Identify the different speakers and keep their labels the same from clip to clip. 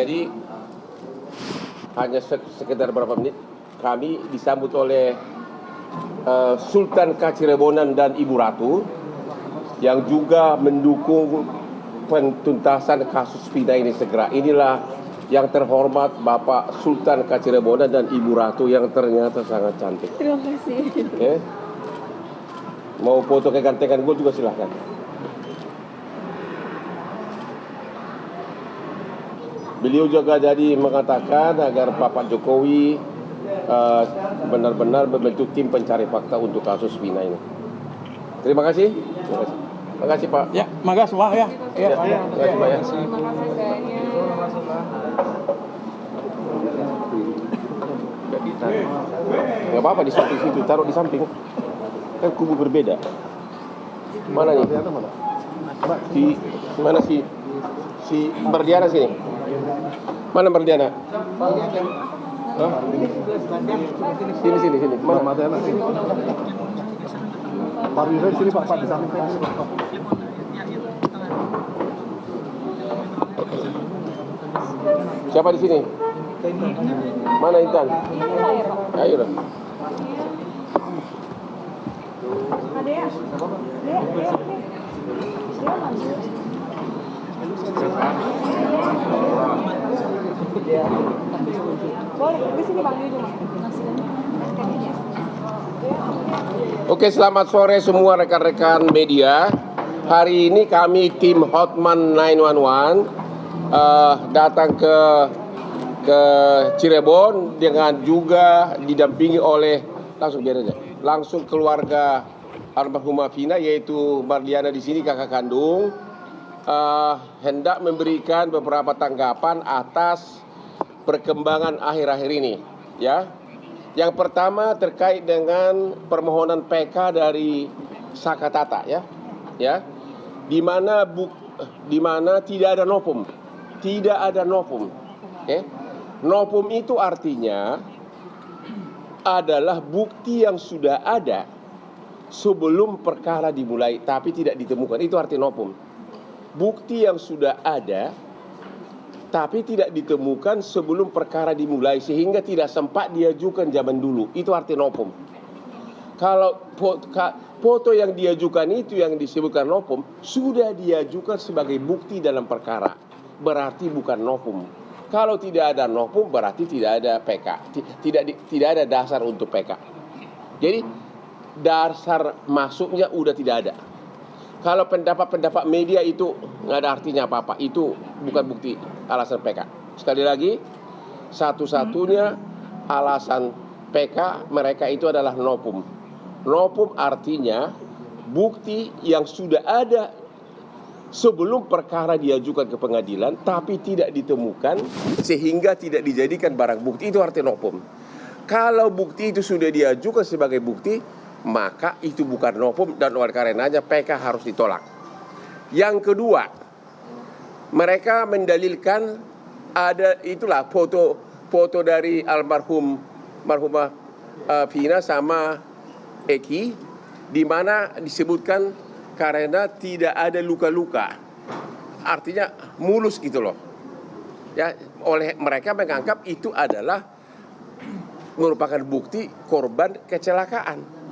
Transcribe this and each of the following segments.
Speaker 1: Jadi hanya sekitar berapa menit kami disambut oleh Sultan Kacirebonan dan Ibu Ratu yang juga mendukung pentuntasan kasus Vina ini segera. Inilah yang terhormat Bapak Sultan Kacirebonan dan Ibu Ratu yang ternyata sangat cantik.
Speaker 2: Terima kasih.
Speaker 1: Okay. Mau foto kegantengan gue juga silahkan. Beliau juga jadi mengatakan agar Bapak Jokowi benar-benar membentuk tim pencari fakta untuk kasus Vina ini. Terima kasih. Terima kasih Pak.
Speaker 3: Ya, mangga semua ya.
Speaker 1: Ya, terima kasih Pak ya.
Speaker 2: Terima kasih banyak.
Speaker 1: Nggak apa-apa di samping situ, taruh di samping. Kan kubu berbeda. Mana nih? Si mana si Mardiana sini? Mana Mardiana? Hah? Sini. Mana Mardiana sini?
Speaker 4: Pak Wira di sini Pak di samping.
Speaker 1: Siapa di sini? Mana Intan? Ayo lah.
Speaker 2: Ada ya? Boleh, ke sini Bang Yuju.
Speaker 1: Oke, selamat sore semua rekan-rekan media. Hari ini kami tim Hotman 911 datang ke Cirebon dengan juga didampingi oleh langsung keluarga almarhumah Vina, yaitu Mardiana di sini kakak kandung, hendak memberikan beberapa tanggapan atas perkembangan akhir-akhir ini, ya. Yang pertama terkait dengan permohonan PK dari Sakatata, ya, di mana tidak ada novum, okay? Novum itu artinya adalah bukti yang sudah ada sebelum perkara dimulai tapi tidak ditemukan, itu arti novum. Bukti yang sudah ada tapi tidak ditemukan sebelum perkara dimulai sehingga tidak sempat diajukan zaman dulu, itu arti novum. Kalau foto yang diajukan itu yang disebutkan novum sudah diajukan sebagai bukti dalam perkara, berarti bukan novum. Kalau tidak ada novum berarti tidak ada PK, tidak ada dasar untuk PK. Jadi dasar masuknya udah tidak ada. Kalau pendapat media itu nggak ada artinya apa-apa, itu bukan bukti alasan PK. Sekali lagi, satu-satunya alasan PK mereka itu adalah novum. Novum artinya bukti yang sudah ada sebelum perkara diajukan ke pengadilan tapi tidak ditemukan sehingga tidak dijadikan barang bukti, itu arti novum. Kalau bukti itu sudah diajukan sebagai bukti, maka itu bukan novum dan oleh karenanya PK harus ditolak. Yang kedua, mereka mendalilkan ada itulah foto dari almarhumah Vina sama Eki, di mana disebutkan karena tidak ada luka-luka, artinya mulus gitu loh. Ya, oleh mereka menganggap itu adalah merupakan bukti korban kecelakaan.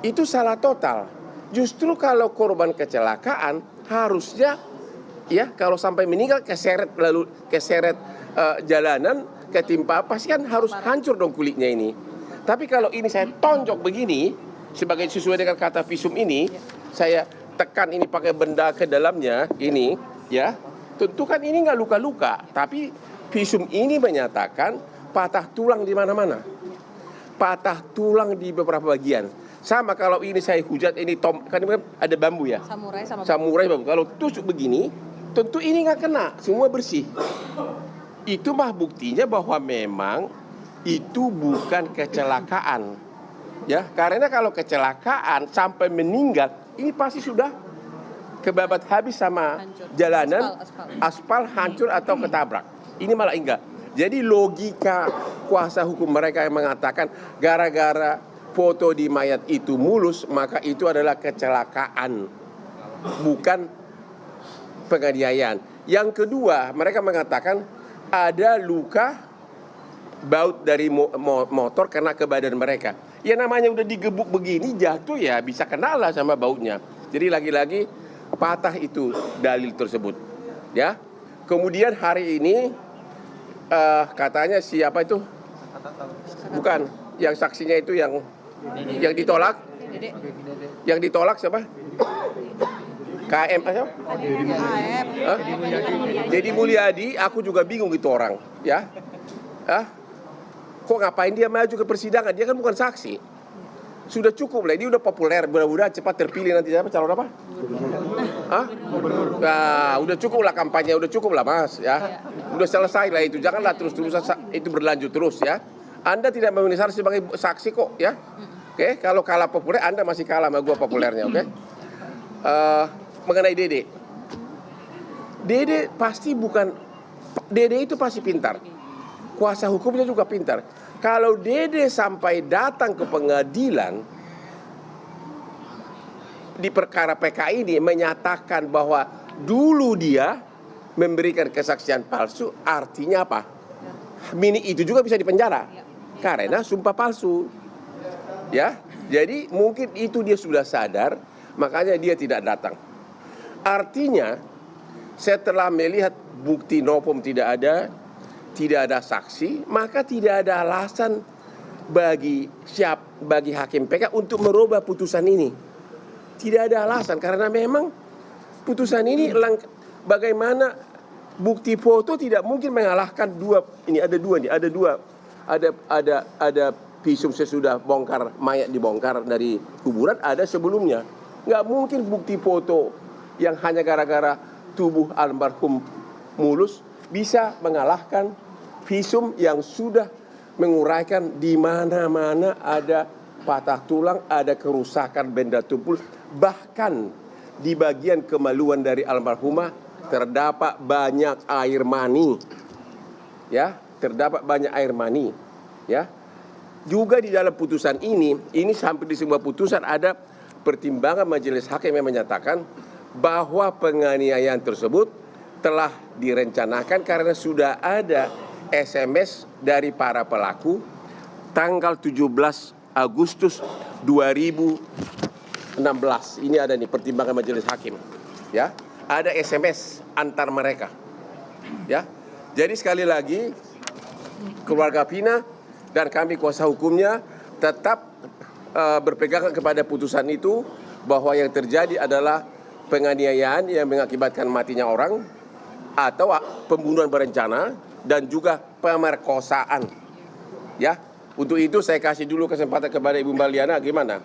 Speaker 1: Itu salah total. Justru kalau korban kecelakaan harusnya, ya, kalau sampai meninggal keseret jalanan, ketimpa, pasti kan harus hancur dong kulitnya ini. Tapi kalau ini saya tonjok begini sebagai sesuai dengan kata visum ini, saya tekan ini pakai benda ke dalamnya ini, ya, tentu kan ini nggak luka-luka, tapi visum ini menyatakan patah tulang di mana-mana, patah tulang di beberapa bagian. Sama kalau ini saya hujat ini kan ada bambu ya, samurai bambu. Kalau tusuk begini, tentu ini nggak kena, semua bersih. Itu mah buktinya bahwa memang itu bukan kecelakaan, ya. Karena kalau kecelakaan sampai meninggal, ini pasti sudah kebabat habis sama jalanan, aspal hancur atau ketabrak. Ini malah enggak. Jadi logika kuasa hukum mereka yang mengatakan gara-gara foto di mayat itu mulus, maka itu adalah kecelakaan, bukan penganiayaan. Yang kedua, mereka mengatakan ada luka baut dari motor kena ke badan mereka. Ya namanya udah digebuk begini, jatuh ya bisa kena lah sama bautnya. Jadi lagi-lagi patah itu dalil tersebut. Ya. Kemudian hari ini katanya siapa itu? Bukan, yang saksinya itu yang ditolak. Yang ditolak siapa? KM apa? Deddy Mulyadi, aku juga bingung itu orang, ya. Kok ngapain dia maju ke persidangan? Dia kan bukan saksi. Sudah cukup lah, dia udah populer, mudah-mudahan cepat terpilih nanti siapa calon apa? Nah, udah cukup lah kampanye, udah cukup lah Mas, ya. Udah selesai lah itu, janganlah terus-terusan itu berlanjut terus ya. Anda tidak memenuhi syarat sebagai saksi kok, ya. Oke, kalau kalah populer, Anda masih kalah sama gua populernya, oke? Mengenai Dede pasti bukan, Dede itu pasti pintar, kuasa hukumnya juga pintar. Kalau Dede sampai datang ke pengadilan di perkara PK ini menyatakan bahwa dulu dia memberikan kesaksian palsu, artinya apa? Mini itu juga bisa dipenjara karena sumpah palsu. Ya, jadi mungkin itu dia sudah sadar, makanya dia tidak datang. Artinya setelah melihat bukti nopom tidak ada saksi, maka tidak ada alasan bagi hakim PK untuk merubah putusan ini. Tidak ada alasan karena memang putusan ini bagaimana bukti foto tidak mungkin mengalahkan ada visum sesudah bongkar mayat dibongkar dari kuburan, ada sebelumnya. Nggak mungkin bukti foto yang hanya gara-gara tubuh almarhum mulus bisa mengalahkan visum yang sudah menguraikan di mana-mana ada patah tulang, ada kerusakan benda tubuh, bahkan di bagian kemaluan dari almarhumah terdapat banyak air mani. Ya, terdapat banyak air mani, ya. Juga di dalam putusan ini sampai di semua putusan ada pertimbangan majelis hakim yang menyatakan bahwa penganiayaan tersebut telah direncanakan karena sudah ada SMS dari para pelaku tanggal 17 Agustus 2016. Ini ada nih pertimbangan majelis hakim, ya. Ada SMS antar mereka, ya. Jadi sekali lagi keluarga Vina dan kami kuasa hukumnya tetap berpegang kepada putusan itu, bahwa yang terjadi adalah penganiayaan yang mengakibatkan matinya orang atau pembunuhan berencana dan juga pemerkosaan. Ya, untuk itu saya kasih dulu kesempatan kepada Ibu Mbak Liana, gimana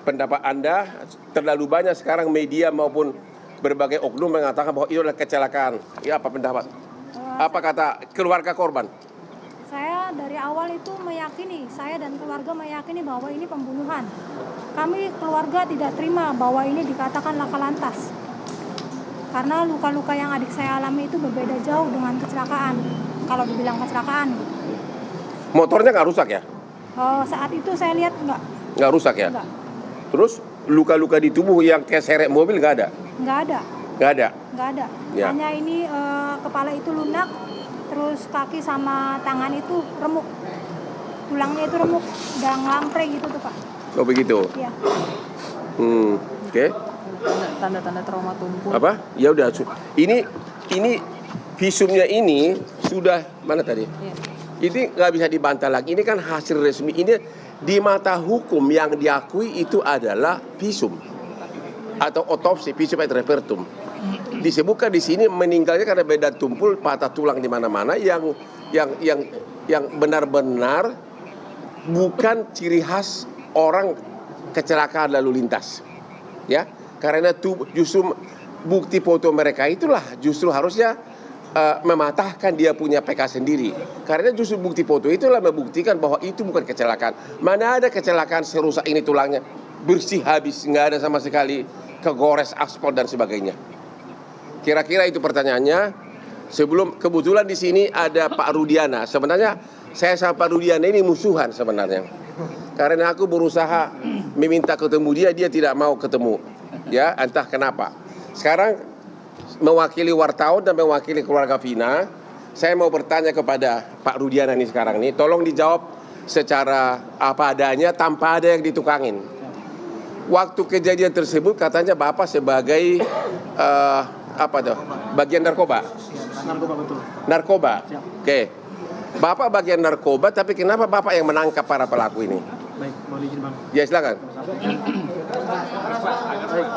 Speaker 1: pendapat Anda? Terlalu banyak sekarang media maupun berbagai oknum mengatakan bahwa itu adalah kecelakaan. Ya, apa pendapat? Apa kata keluarga korban?
Speaker 3: Saya dari awal itu meyakini, saya dan keluarga meyakini bahwa ini pembunuhan. Kami keluarga tidak terima bahwa ini dikatakan laka lantas. Karena luka-luka yang adik saya alami itu berbeda jauh dengan kecelakaan. Kalau dibilang kecelakaan.
Speaker 1: Motornya nggak rusak ya?
Speaker 3: Saat itu saya lihat enggak.
Speaker 1: Nggak rusak ya?
Speaker 3: Enggak.
Speaker 1: Terus luka-luka di tubuh yang keseret mobil nggak ada?
Speaker 3: Nggak ada.
Speaker 1: Nggak ada?
Speaker 3: Nggak ada.
Speaker 1: Ya.
Speaker 3: Hanya ini kepala itu lunak, terus kaki sama tangan itu remuk. Tulangnya itu remuk, udah ngelamtre gitu tuh Pak.
Speaker 1: Oh begitu?
Speaker 3: Iya.
Speaker 1: Oke.
Speaker 2: Tanda-tanda trauma tumpul.
Speaker 1: Apa? Ya udah. Ini visumnya ini sudah mana tadi?
Speaker 2: Iya.
Speaker 1: Ini nggak bisa dibantah lagi. Ini kan hasil resmi. Ini di mata hukum yang diakui itu adalah visum atau otopsi, visum et repertum. Disebutkan di sini meninggalnya karena beda tumpul, patah tulang di mana-mana yang benar-benar bukan ciri khas orang kecelakaan lalu lintas. Ya, karena justru bukti foto mereka itulah justru harusnya mematahkan dia punya PK sendiri. Karena justru bukti foto itulah membuktikan bahwa itu bukan kecelakaan. Mana ada kecelakaan serusak ini tulangnya bersih habis, nggak ada sama sekali kegores aspal dan sebagainya. Kira-kira itu pertanyaannya. Sebelum kebetulan di sini ada Pak Rudiana. Sebenarnya saya sama Pak Rudiana ini musuhan sebenarnya. Karena aku berusaha meminta ketemu dia tidak mau ketemu. Ya, entah kenapa. Sekarang mewakili wartawan dan mewakili keluarga Vina, saya mau bertanya kepada Pak Rudiana nih sekarang nih, tolong dijawab secara apa adanya tanpa ada yang ditukangin. Waktu kejadian tersebut katanya Bapak sebagai apa tuh? Bagian narkoba.
Speaker 4: Narkoba betul.
Speaker 1: Narkoba.
Speaker 4: Siap.
Speaker 1: Oke. Bapak bagian narkoba, tapi kenapa Bapak yang menangkap para pelaku ini?
Speaker 4: Baik, mohon izin Bang.
Speaker 1: Ya silakan.
Speaker 4: Baik,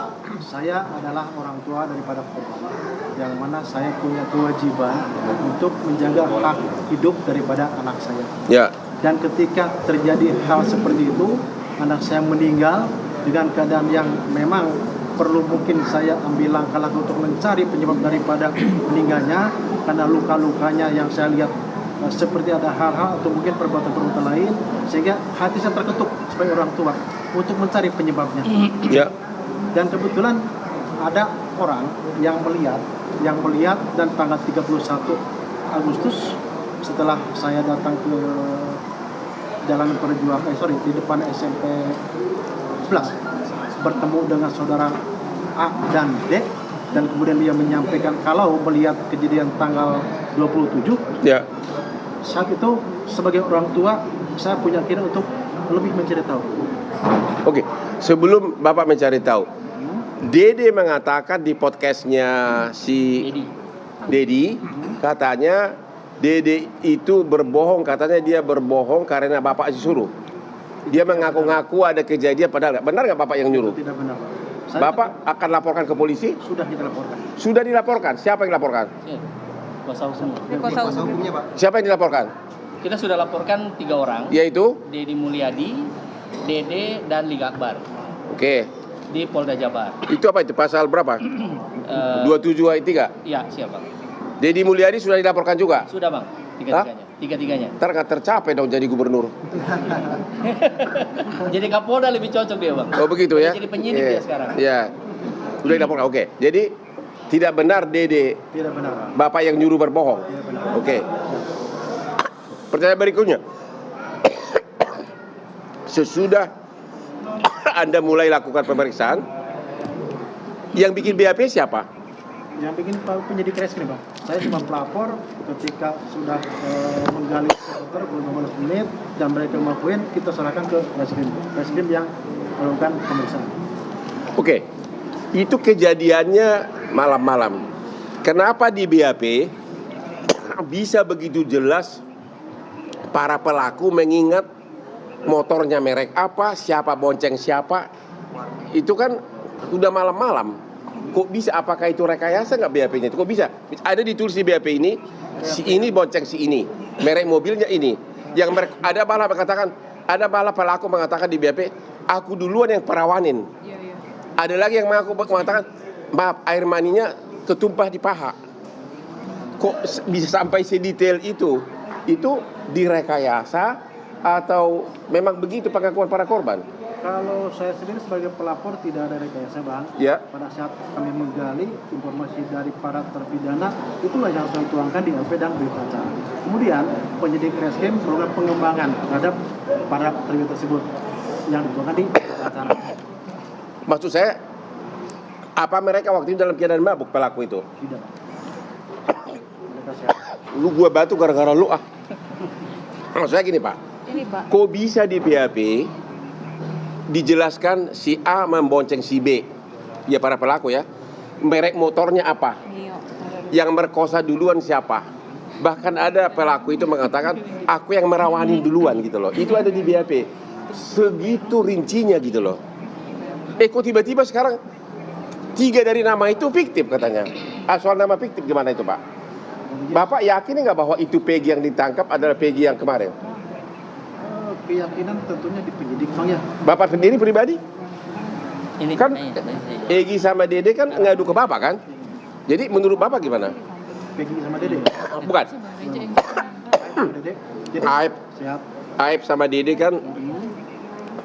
Speaker 4: saya adalah orang tua daripada korban, yang mana saya punya kewajiban untuk menjaga hak hidup daripada anak saya.
Speaker 1: Ya.
Speaker 4: Dan ketika terjadi hal seperti itu, anak saya meninggal dengan keadaan yang memang perlu mungkin saya ambil langkah-langkah untuk mencari penyebab daripada meninggalnya, karena luka-lukanya yang saya lihat seperti ada hal-hal atau mungkin perbuatan-perbuatan lain, sehingga hati saya terketuk sebagai orang tua untuk mencari penyebabnya.
Speaker 1: Ya.
Speaker 4: Dan kebetulan ada orang yang melihat dan tanggal 31 Agustus setelah saya datang ke Jalan Perjuangan di depan SMP 11 bertemu dengan saudara A dan D, dan kemudian dia menyampaikan kalau melihat kejadian tanggal 27,
Speaker 1: Ya.
Speaker 4: saat itu sebagai orang tua saya punya keinginan untuk lebih mencari tahu.
Speaker 1: Oke. Sebelum Bapak mencari tahu, Dede mengatakan di podcastnya si Dedi, katanya Dede itu berbohong, katanya dia berbohong karena Bapak disuruh. Dia mengaku-ngaku ada kejadian, padahal nggak. Benar nggak Bapak yang nyuruh?
Speaker 4: Tidak benar, Pak. Saya
Speaker 1: Bapak akan laporkan ke polisi?
Speaker 4: sudah kita laporkan.
Speaker 1: Sudah dilaporkan. Siapa yang dilaporkan?
Speaker 5: Kuasa hukum.
Speaker 2: Kuasa hukum.
Speaker 4: hukumnya, Pak.
Speaker 1: Siapa yang dilaporkan?
Speaker 5: Kita sudah laporkan 3 orang,
Speaker 1: Yaitu?
Speaker 5: Dedi Mulyadi, Dede, dan Liga Akbar
Speaker 1: Oke.
Speaker 5: di Polda Jabar.
Speaker 1: Itu apa itu? Pasal berapa? 27 ayat 3.
Speaker 5: Ya, siapa?
Speaker 1: Dedi Mulyadi sudah dilaporkan juga?
Speaker 5: Sudah bang, tiga-tiganya.
Speaker 1: Ntar nggak tercapai dong jadi gubernur.
Speaker 5: Jadi Kapolda lebih cocok dia bang.
Speaker 1: Oh begitu ya?
Speaker 5: Jadi penyidik
Speaker 1: Iya.
Speaker 5: dia sekarang.
Speaker 1: Iya. Sudah dilaporkan. Oke. Jadi tidak benar Dede
Speaker 4: Tidak benar, Pak.
Speaker 1: Bapak yang nyuruh berbohong.
Speaker 4: Tidak benar.
Speaker 1: Oke. Pertanyaan berikutnya. Sesudah Anda mulai lakukan pemeriksaan, yang bikin BAP siapa?
Speaker 4: Yang bikin penyidik reskrim, Pak. Saya cuma pelapor ketika sudah menggali sekitar 15 menit dan mereka melakukan, kita serahkan ke reskrim yang melakukan pemeriksaan.
Speaker 1: Oke. Itu kejadiannya malam-malam. Kenapa di BAP bisa begitu jelas para pelaku mengingat motornya merek apa, siapa bonceng siapa? Itu kan udah malam-malam. Kok bisa? Apakah itu rekayasa nggak BAP-nya? Kok bisa? Ada ditulis di BAP ini, si ini bonceng si ini, merek mobilnya ini. Yang ada malah mengatakan, ada malah pelaku mengatakan di BAP, aku duluan yang perawanin.
Speaker 2: Iya, iya.
Speaker 1: Ada lagi yang mengatakan, maaf, air maninya ketumpah di paha. Kok bisa sampai sedetail itu? Itu direkayasa atau memang begitu pengakuan para korban?
Speaker 4: Kalau saya sendiri sebagai pelapor tidak ada rekayasa, Bang.
Speaker 1: Ya.
Speaker 4: Pada saat kami menggali informasi dari para terpidana, itulah yang harus dituangkan di LP dan berita acara. Kemudian penyidik reskrim melakukan pengembangan terhadap para terpidana tersebut yang dituangkan di berita acara.
Speaker 1: Maksud saya, apa mereka waktu itu dalam keadaan mabuk pelaku itu?
Speaker 4: Tidak. Mereka sehat.
Speaker 1: Lu gua batu gara-gara lu ah. Maksud saya gini Pak,
Speaker 2: Ini Pak.
Speaker 1: kok bisa di BAP dijelaskan si A membonceng si B, ya para pelaku ya, merek motornya apa,
Speaker 2: Nio.
Speaker 1: yang merkosa duluan siapa, bahkan ada pelaku itu mengatakan aku yang merawanin duluan gitu loh. Itu ada di BAP, segitu rincinya gitu loh. Kok tiba-tiba sekarang 3 dari nama itu fiktif katanya. Soal nama fiktif gimana itu Pak? Bapak yakin nggak bahwa itu Peggy yang ditangkap adalah Peggy yang kemarin?
Speaker 4: Keyakinan tentunya di penyidik, Bang ya.
Speaker 1: Bapak sendiri pribadi?
Speaker 5: Ini
Speaker 1: Kan Egy sama Dede kan ngadu ke Bapak kan? Jadi menurut Bapak gimana?
Speaker 4: Peggy sama Dede.
Speaker 1: Bukan.
Speaker 4: Dede. Dede.
Speaker 1: Aib,
Speaker 4: Sehat.
Speaker 1: Aib sama Dede kan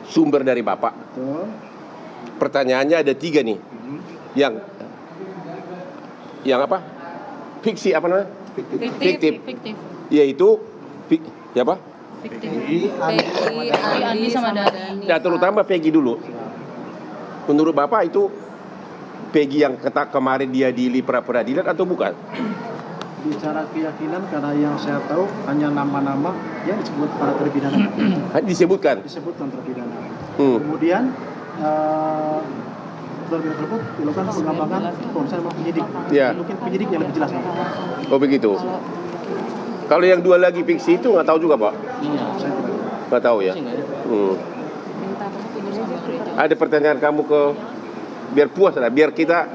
Speaker 1: sumber dari Bapak.
Speaker 4: Betul.
Speaker 1: Pertanyaannya ada 3 nih. Yang apa? Fiksi apa namanya? Fiktif.
Speaker 2: Fiktif.
Speaker 1: Yaitu siapa?
Speaker 2: Fiktif.
Speaker 3: Andi sama
Speaker 2: Dani.
Speaker 1: Ya terutama Peggy dulu. Menurut Bapak itu Peggy yang kemarin dia di pra peradilan atau bukan?
Speaker 4: Bicara keyakinan, karena yang saya tahu hanya nama-nama yang disebut para terpidana.
Speaker 1: Disebutkan.
Speaker 4: Disebutkan terpidana.
Speaker 1: Hmm.
Speaker 4: Kemudian terpidana tersebut dilakukan pengembangan konsen sama penyidik.
Speaker 1: Ya.
Speaker 4: Mungkin penyidik yang lebih jelas.
Speaker 1: Oh begitu. Kalau yang dua lagi fiksi itu nggak tahu juga Pak?
Speaker 5: Iya.
Speaker 4: Saya tidak tahu.
Speaker 1: Nggak tahu ya? Hmm. Ada pertanyaan kamu ke biar puas lah, biar kita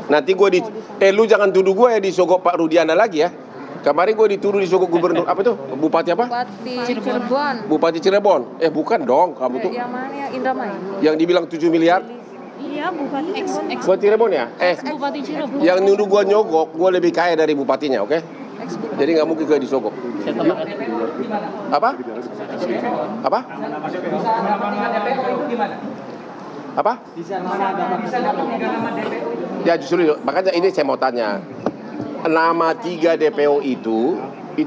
Speaker 1: nanti gue di lu jangan tuduh gue ya disogok Pak Rudiana lagi ya. Kemarin gue dituduh disogok gubernur apa tuh? Bupati apa?
Speaker 2: Bupati Cirebon.
Speaker 1: Bupati Cirebon. Bukan dong, kamu tuh.
Speaker 2: Yang mana ya? Indramayu.
Speaker 1: Yang dibilang 7 miliar.
Speaker 3: Iya, Bupati Cirebon.
Speaker 1: Bupati Cirebon ya?
Speaker 2: Bupati Cirebon.
Speaker 1: Yang nuduh gue nyogok, gue lebih kaya dari bupatinya, oke? Jadi nggak mungkin gue disogok.
Speaker 5: Saya tambahkan.
Speaker 1: Apa? Apa? Apa? Ya justru makanya ini saya mau tanya. Nama 3 DPO itu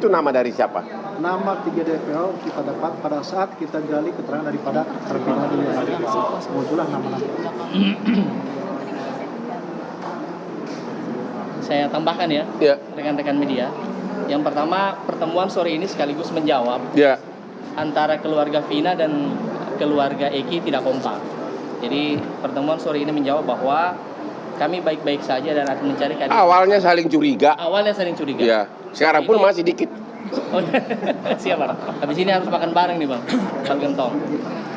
Speaker 1: nama dari siapa?
Speaker 4: Nama 3 DPO kita dapat pada saat kita gali keterangan daripada terpidana ini. Muncullah nama-nama.
Speaker 5: Saya tambahkan ya,
Speaker 1: Ya.
Speaker 5: rekan-rekan media. Yang pertama, pertemuan sore ini sekaligus menjawab
Speaker 1: Ya.
Speaker 5: antara keluarga Vina dan keluarga Eki tidak kompak. Jadi pertemuan sore ini menjawab bahwa kami baik-baik saja dan akan mencari keadilan.
Speaker 1: Awalnya saling curiga.
Speaker 5: Awalnya saling curiga.
Speaker 1: Ya. Sekarang pun masih dikit.
Speaker 5: Oh, siap Bang. Habis ini harus makan bareng nih Bang. Bang Gentong.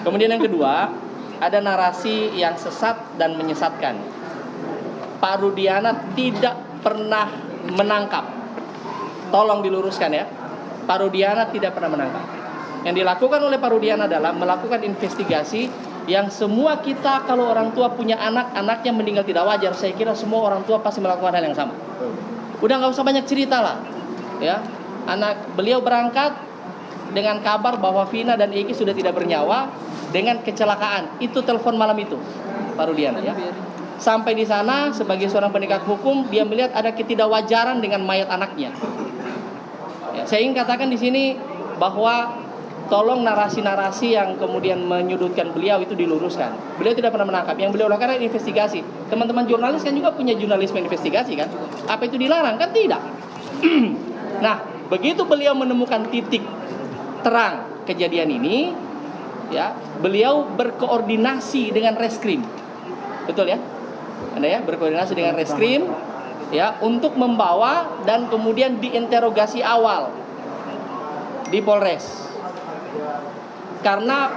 Speaker 5: Kemudian yang kedua, ada narasi yang sesat dan menyesatkan. Pak Rudiana tidak pernah menangkap. Tolong diluruskan ya. Pak Rudiana tidak pernah menangkap. Yang dilakukan oleh Pak Rudiana adalah melakukan investigasi yang semua kita kalau orang tua punya anak-anaknya meninggal tidak wajar, saya kira semua orang tua pasti melakukan hal yang sama. Udah nggak usah banyak cerita lah, ya. Beliau berangkat dengan kabar bahwa Vina dan Eki sudah tidak bernyawa dengan kecelakaan. Itu telepon malam itu, Pak Rudiana ya. Sampai di sana sebagai seorang penegak hukum dia melihat ada ketidakwajaran dengan mayat anaknya. Ya, saya ingin katakan di sini bahwa tolong narasi-narasi yang kemudian menyudutkan beliau itu diluruskan. Beliau tidak pernah menangkap. Yang beliau lakukan adalah investigasi. Teman-teman jurnalis kan juga punya jurnalisme investigasi kan? Apa itu dilarang? Kan tidak. Nah, begitu beliau menemukan titik terang kejadian ini, ya, beliau berkoordinasi dengan reskrim. Betul ya? Anda ya, berkoordinasi dengan reskrim ya untuk membawa dan kemudian diinterogasi awal di Polres. Karena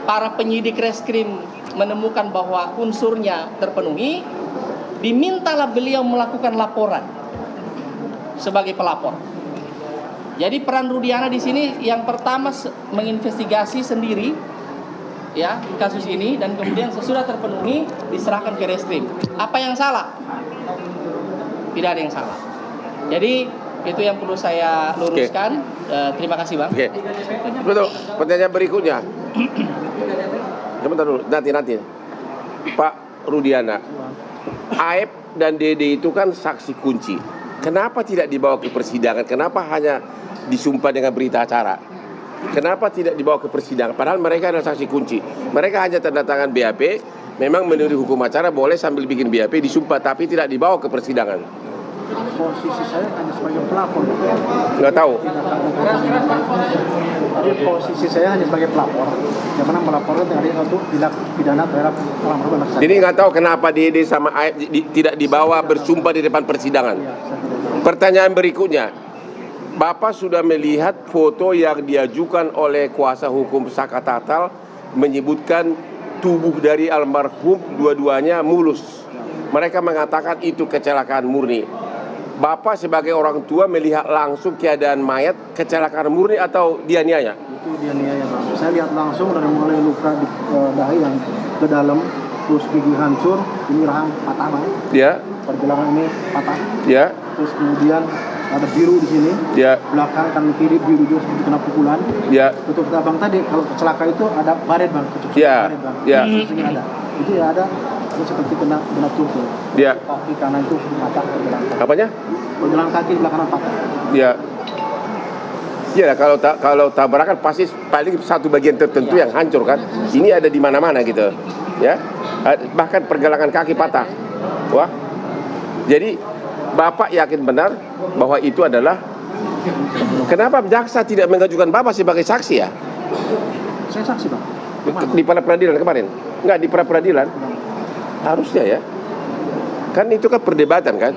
Speaker 5: para penyidik reskrim menemukan bahwa unsurnya terpenuhi, dimintalah beliau melakukan laporan sebagai pelapor. Jadi peran Rudiana di sini yang pertama menginvestigasi sendiri ya kasus ini dan kemudian sesudah terpenuhi diserahkan ke reskrim. Apa yang salah? Tidak ada yang salah. Jadi itu yang perlu saya luruskan. Terima kasih Bang.
Speaker 1: Oke. Betul. Pertanyaan berikutnya. Sebentar dulu. Nanti. Pak Rudiana, Aep dan Dede itu kan saksi kunci. Kenapa tidak dibawa ke persidangan? Kenapa hanya disumpah dengan berita acara? Kenapa tidak dibawa ke persidangan? Padahal mereka adalah saksi kunci. Mereka hanya tanda tangan BAP. Memang menurut hukum acara boleh sambil bikin BAP disumpah, tapi tidak dibawa ke persidangan.
Speaker 4: Posisi saya hanya sebagai pelapor.
Speaker 1: Nggak tahu.
Speaker 4: Tapi posisi saya hanya sebagai pelapor, yang mana melaporkan terhadap satu tindak pidana terhadap orang anak saya.
Speaker 1: Jadi nggak tahu kenapa Dede sama Aep tidak dibawa bersumpah di depan persidangan. Pertanyaan berikutnya, Bapak sudah melihat foto yang diajukan oleh kuasa hukum Saka Tatal menyebutkan tubuh dari almarhum dua-duanya mulus. Mereka mengatakan itu kecelakaan murni. Bapak sebagai orang tua melihat langsung keadaan mayat kecelakaan murni atau dianiaya?
Speaker 4: Itu dianiaya Bang. Saya lihat langsung dari mulai luka di dahi yang ke dalam, terus gigi hancur, ini rahang patah Bang.
Speaker 1: Ya.
Speaker 4: Pergelangan ini patah.
Speaker 1: Ya.
Speaker 4: Terus kemudian ada biru di sini.
Speaker 1: Ya.
Speaker 4: Belakang kanan kiri biru juga seperti kena pukulan.
Speaker 1: Ya.
Speaker 4: Untuk kata Bang tadi kalau kecelakaan itu ada baret Bang,
Speaker 1: Ya.
Speaker 4: baret Bang.
Speaker 1: Ya.
Speaker 4: Sini ada. Itu ya ada seperti kena tumpul.
Speaker 1: Ya.
Speaker 4: Kaki kanan itu patah pergelangan.
Speaker 1: Apanya?
Speaker 4: Pergelangan kaki sebelah kanan patah.
Speaker 1: Ya. Ya, kalau tabrakan pasti paling satu bagian tertentu yang hancur kan. Ini ada di mana-mana gitu. Ya. Bahkan pergelangan kaki patah. Wah. Jadi Bapak yakin benar bahwa itu adalah, kenapa jaksa tidak mengajukan Bapak sebagai saksi ya?
Speaker 4: Saya saksi, Bang.
Speaker 1: Di pra peradilan kemarin? Enggak, di pra peradilan? Harusnya ya. Kan itu kan perdebatan kan?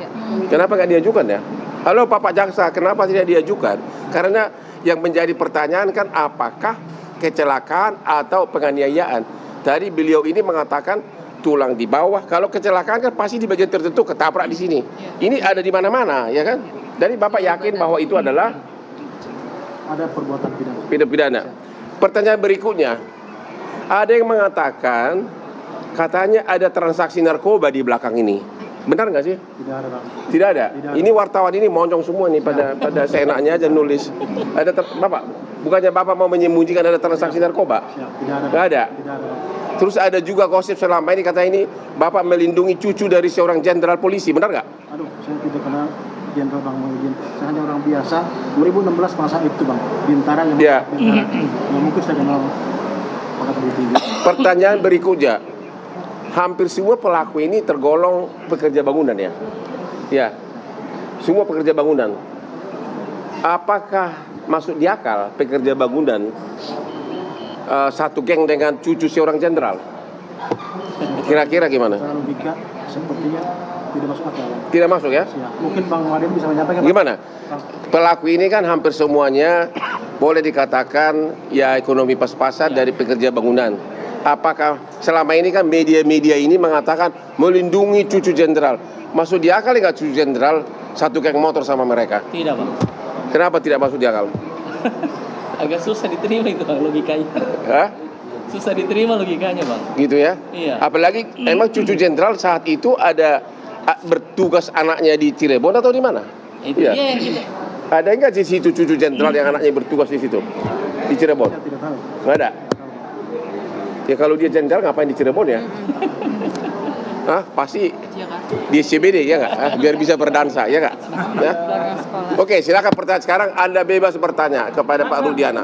Speaker 1: Kenapa nggak diajukan ya? Halo Bapak Jaksa, kenapa tidak diajukan? Karena yang menjadi pertanyaan kan apakah kecelakaan atau penganiayaan. Tadi beliau ini mengatakan tulang di bawah. Kalau kecelakaan kan pasti di bagian tertentu, ketabrak di sini. Ini ada di mana-mana, ya kan? Jadi Bapak yakin bahwa itu adalah
Speaker 4: Ada perbuatan pidana.
Speaker 1: pidana. Pertanyaan berikutnya, ada yang mengatakan katanya ada transaksi narkoba di belakang ini. Benar nggak sih?
Speaker 4: Tidak ada, Bang.
Speaker 1: Tidak ada.
Speaker 4: Tidak ada.
Speaker 1: Ini wartawan ini monjong semua nih pada seenaknya aja nulis. Ada Bapak, bukannya Bapak mau menyembunyikan ada transaksi narkoba?
Speaker 4: Siap, tidak ada.
Speaker 1: Nggak ada.
Speaker 4: Tidak ada, Bang.
Speaker 1: Terus ada juga gosip selama ini kata ini Bapak melindungi cucu dari seorang jenderal polisi, benar nggak?
Speaker 4: Aduh, saya tidak kenal Jenderal Bang Muhyiddin. Saya hanya orang biasa. 2016 masa itu, Bang. Bintara yang
Speaker 1: Ya.
Speaker 4: Bintara. Nggak mungkin saya kenal pangkat lebih tinggi.
Speaker 1: Pertanyaan berikutnya, hampir semua pelaku ini tergolong pekerja bangunan ya? Ya, semua pekerja bangunan. Apakah masuk di akal pekerja bangunan satu geng dengan cucu seorang jenderal? Kira-kira gimana?
Speaker 4: Secara logika sepertinya tidak masuk akal, Bang.
Speaker 1: Tidak masuk ya?
Speaker 4: Siap. Mungkin Bang Muhyiddin bisa menyampaikan, Bang.
Speaker 1: Gimana? Pelaku ini kan hampir semuanya boleh dikatakan ya ekonomi pas-pasan dari pekerja bangunan. Apakah selama ini kan media-media ini mengatakan melindungi cucu jenderal? Masuk di akal nggak cucu jenderal satu geng motor sama mereka?
Speaker 5: Tidak, Bang.
Speaker 1: Kenapa tidak masuk di akal?
Speaker 5: Agak susah diterima itu, Bang, logikanya.
Speaker 1: Hah?
Speaker 5: Susah diterima logikanya, Bang.
Speaker 1: Gitu ya?
Speaker 5: Iya.
Speaker 1: Apalagi emang cucu jenderal saat itu ada bertugas anaknya di Cirebon atau di mana?
Speaker 5: Itu
Speaker 1: Iya.
Speaker 5: dia yang kita.
Speaker 1: Ada nggak di situ cucu jenderal yang anaknya bertugas di situ? Di Cirebon?
Speaker 4: Saya tidak tahu.
Speaker 1: Nggak ada. Ya kalau dia jenderal ngapain di Cirebon ya? Hah? Pasti di SCBD ya nggak? Biar bisa berdansa ya nggak? Ya?
Speaker 2: Bareng sekolah.
Speaker 1: Oke, silakan pertanyaan sekarang. Anda bebas bertanya kepada Pak Rudiana.